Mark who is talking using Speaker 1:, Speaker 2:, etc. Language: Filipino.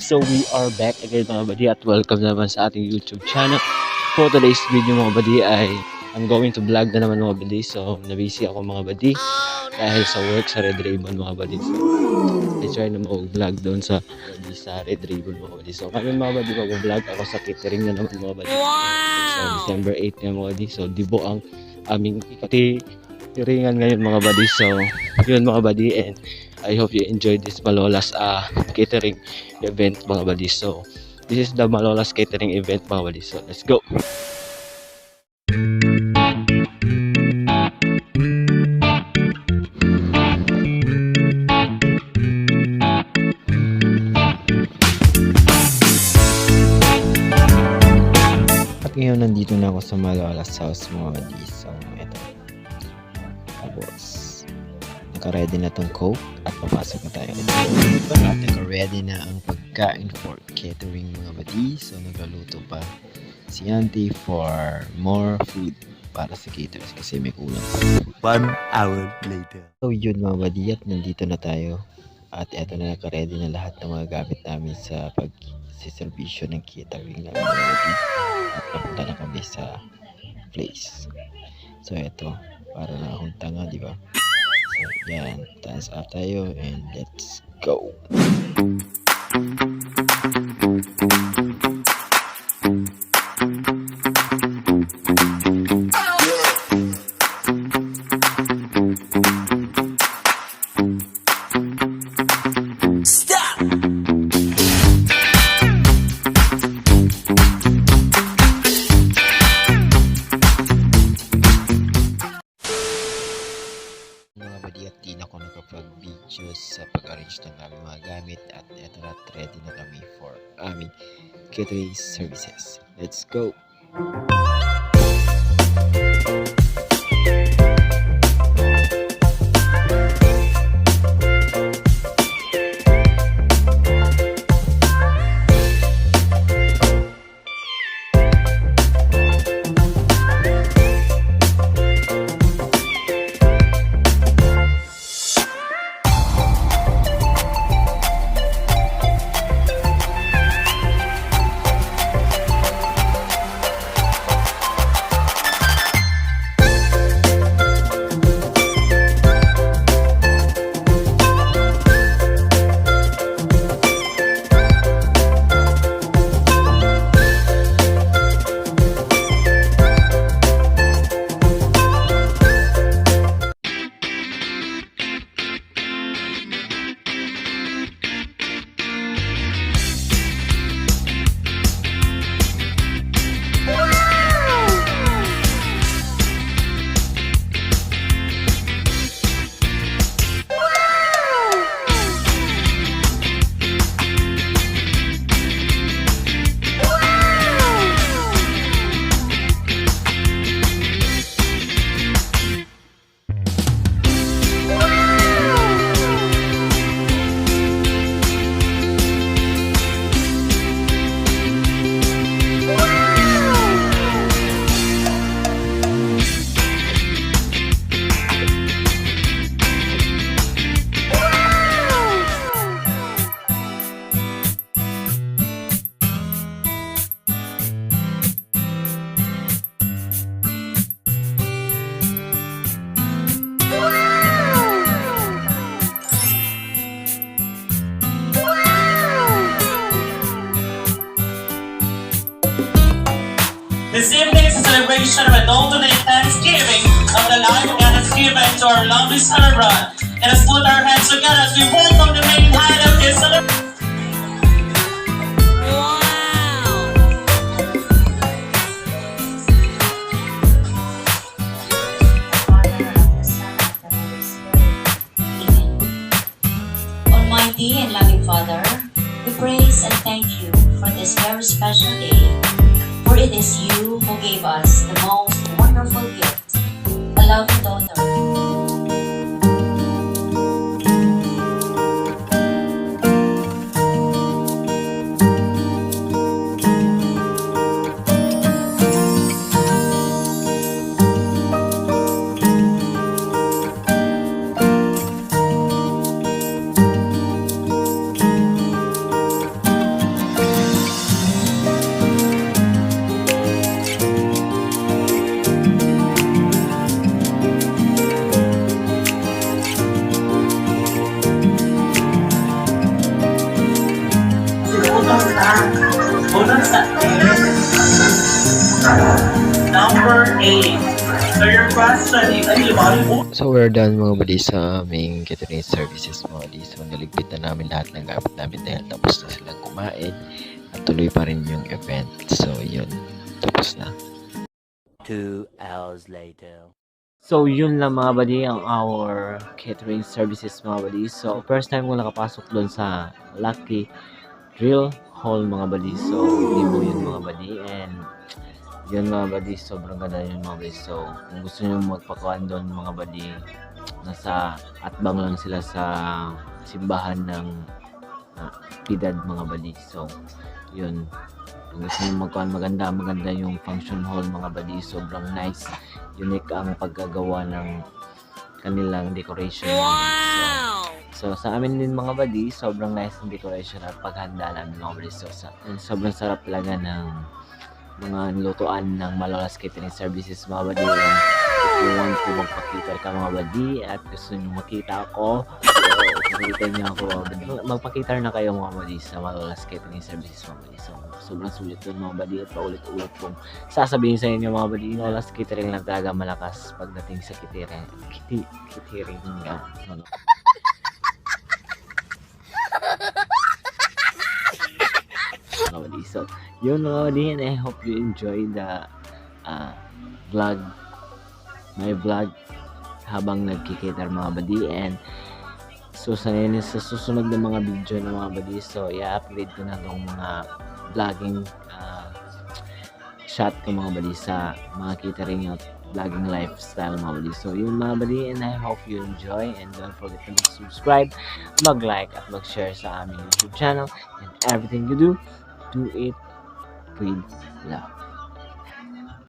Speaker 1: So we are back again mga buddy at welcome naman sa ating YouTube channel. For today's video mga buddy ay I'm going to vlog na naman mga buddy. So nabisi ako mga buddy dahil sa work sa Red Ribbon mga buddy. So I try na mag-vlog doon sa Red Ribbon mga buddy. So ngayon mga buddy mag-vlog ako sa catering na naman mga buddy. So December 8 na mga buddy. So dibo ang aming cateringan ngayon mga buddy. So yun mga buddy, and I hope you enjoyed this Malola's catering event mga buddy. So this is the Malola's catering event mga buddy. So let's go. At ngayon nandito na ako sa Malola's house mga buddy. So ito. Tapos naka-ready na tong coke at papasok na tayo. At naka-ready na ang pagkain for catering mga buddy. So nagluluto pa si auntie for more food para sa caterers kasi may kulang pa.
Speaker 2: 1 hour later.
Speaker 1: So yun mga buddy, at nandito na tayo. At eto na, naka-ready na lahat ng mga gamit namin sa pag-servisyo ng catering namin mga buddy. At napunta na kami sa place. So eto, para na akong tanga, di ba? So yan, thumbs up tayo and let's go. Nakapag-video sa pag-arrange ng aming mga gamit at eto na, ready na kami for aming catering services. Let's go!
Speaker 3: This evening's celebration of adulthood and Thanksgiving of the life of God has given to our lovely celebrant. And let's put our hands together as we welcome the main highlight of this celebration.
Speaker 4: Almighty and loving Father, we praise and thank you for this very special day. For it is you who gave us the most wonderful gift, a loving daughter.
Speaker 1: So we're done mga buddy sa aming catering services mga buddy. So naligpit na namin lahat ng gamit namin dahil tapos na silang kumain at tuloy pa rin yung event. So yun, tapos na.
Speaker 2: 2 hours later.
Speaker 1: So yun lang mga buddy ang our catering services mga buddy. So first time ko nakapasok doon sa Lucky Drill Hall mga buddy. So libo yun mga buddy, and yun mga buddy, sobrang ganda yun mga buddy. So kung gusto nyo magpakuan doon mga buddy, nasa atbang lang sila sa simbahan ng Tripad mga buddy. So yun, kung gusto nyo magkuhan, maganda yung function hall mga buddy. Sobrang nice, unique ang pagkagawa ng kanilang decoration mga buddy. So sa amin din mga buddy, sobrang nice ang decoration at paghanda namin mga buddy. So sobrang sarap talaga ng mga lutuan ng Malola's Catering Services mga buddy. And if you want to magpakita ka mga buddy at gusto nyo makita ako, makita nyo ako mga buddy, magpakita na kayo mga buddy sa Malola's Catering Services mga buddy. So sobrang sulit doon mga buddy, at paulit-ulit kong sasabihin sa inyo mga buddy, Malola's Catering lang talaga malakas pagdating sa catering. Catering nga. So yun mga buddy, and I hope you enjoy the vlog, my vlog habang nagkikater mga buddy. And so sa susunod na mga video na mga buddy, so i-upgrade ko na itong mga vlogging shot ko mga buddy sa mga catering at vlogging lifestyle mga buddy. So yun mga buddy, and I hope you enjoy, and don't forget to subscribe, mag-like at mag-share sa aming YouTube channel, and everything you do it with love.